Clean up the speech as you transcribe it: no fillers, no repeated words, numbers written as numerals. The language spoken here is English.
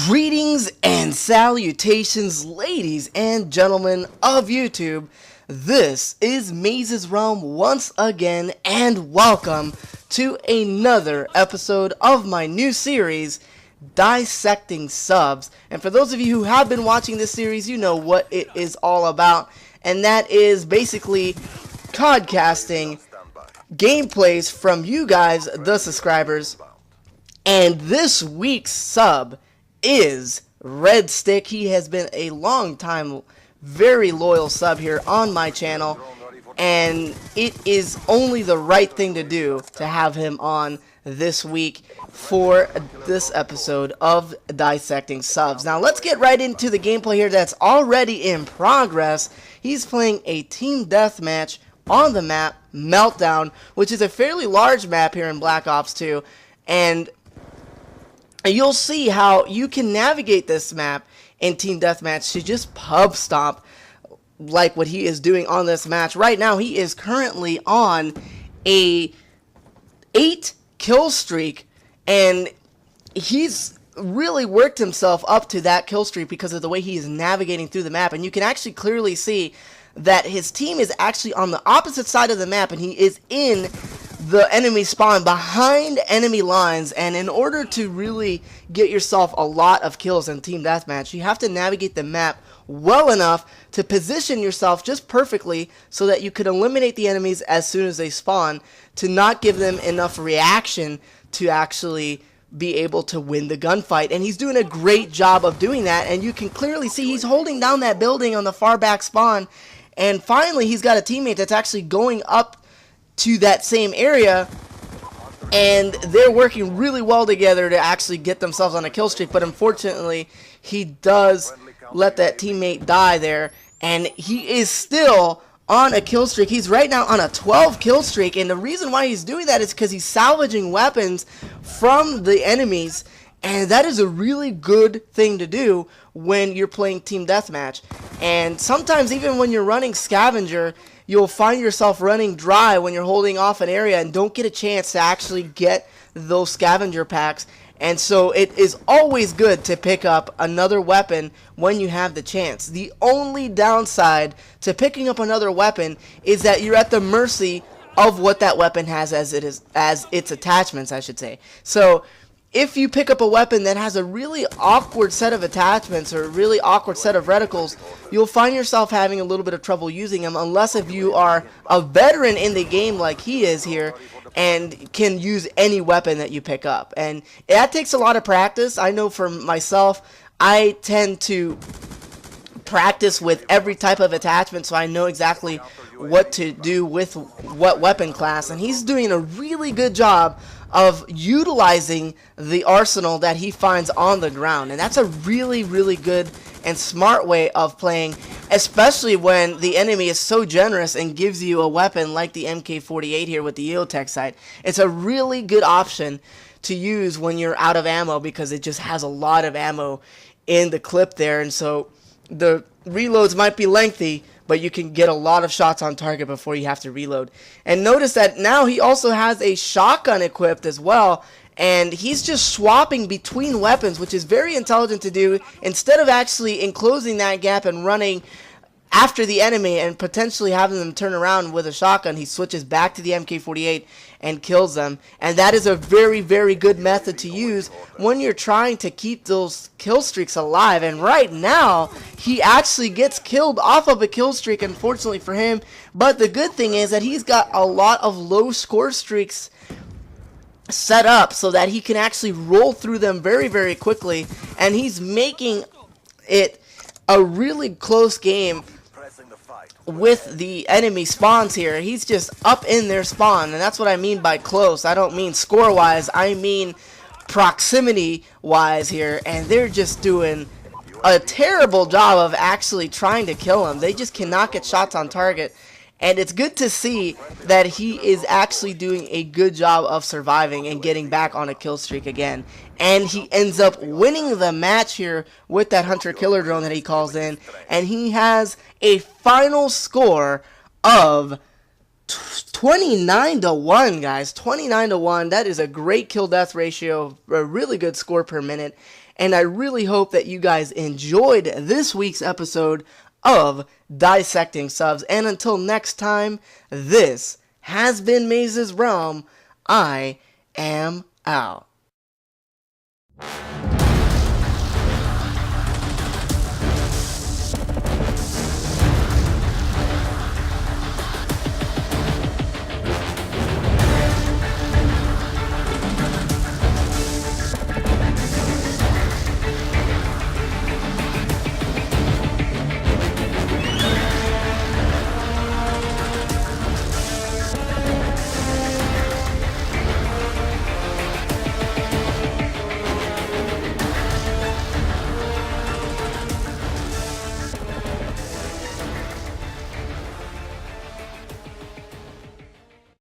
Greetings and salutations, ladies and gentlemen of YouTube. This is MazezRealm once again, and welcome to another episode of my new series, Dissecting Subs. And for those of you who have been watching this series, you know what it is all about, and that is basically podcasting gameplays from you guys, the subscribers. And this week's sub is Red Stick. He has been a long time, very loyal sub here on my channel, and it is only the right thing to do to have him on this week for this episode of Dissecting Subs. Now let's get right into the gameplay here that's already in progress. He's playing a team deathmatch on the map Meltdown, which is a fairly large map here in Black Ops 2, and you'll see how you can navigate this map in Team Deathmatch to just pub stomp like what he is doing on this match. Right now, he is currently on a 8 kill streak, and he's really worked himself up to that kill streak because of the way he is navigating through the map. And you can actually clearly see that his team is actually on the opposite side of the map, and he is in the enemy spawn behind enemy lines. And in order to really get yourself a lot of kills in Team Deathmatch, you have to navigate the map well enough to position yourself just perfectly so that you could eliminate the enemies as soon as they spawn, to not give them enough reaction to actually be able to win the gunfight. And he's doing a great job of doing that, and you can clearly see he's holding down that building on the far back spawn. And finally, he's got a teammate that's actually going up to that same area, and they're working really well together to actually get themselves on a kill streak. But unfortunately, he does let that teammate die there, and he is still on a kill streak. He's right now on a 12 kill streak, and the reason why he's doing that is because he's salvaging weapons from the enemies, and that is a really good thing to do when you're playing Team Deathmatch. And sometimes even when you're running Scavenger, you'll find yourself running dry when you're holding off an area and don't get a chance to actually get those Scavenger packs. And so it is always good to pick up another weapon when you have the chance. The only downside to picking up another weapon is that you're at the mercy of what that weapon has as its attachments, I should say. So if you pick up a weapon that has a really awkward set of attachments or a really awkward set of reticles, you'll find yourself having a little bit of trouble using them, unless if you are a veteran in the game like he is here and can use any weapon that you pick up. And that takes a lot of practice. I know for myself, I tend to practice with every type of attachment, so I know exactly what to do with what weapon class, and he's doing a really good job of utilizing the arsenal that he finds on the ground. And that's a really, really good and smart way of playing, especially when the enemy is so generous and gives you a weapon like the MK48 here with the EOTech sight. It's a really good option to use when you're out of ammo, because it just has a lot of ammo in the clip there, and so the reloads might be lengthy, but you can get a lot of shots on target before you have to reload. And notice that now he also has a shotgun equipped as well, and he's just swapping between weapons, which is very intelligent to do. Instead of actually enclosing that gap and running after the enemy and potentially having them turn around with a shotgun, he switches back to the MK48 and kills them. And that is a very, very good method to use when you're trying to keep those kill streaks alive. And right now, he actually gets killed off of a kill streak, unfortunately for him. But the good thing is that he's got a lot of low score streaks set up so that he can actually roll through them very, very quickly. And he's making it a really close game with the enemy spawns here. He's just up in their spawn, and that's what I mean by close. I don't mean score-wise, I mean proximity-wise here, and they're just doing a terrible job of actually trying to kill him. They just cannot get shots on target, and it's good to see that he is actually doing a good job of surviving and getting back on a kill streak again. And he ends up winning the match here with that hunter-killer drone that he calls in, and he has a final score of 29-1, guys. 29-1. That is a great kill-death ratio, a really good score per minute. and I really hope that you guys enjoyed this week's episode of Dissecting Subs. And until next time, this has been MazezRealm. I am out.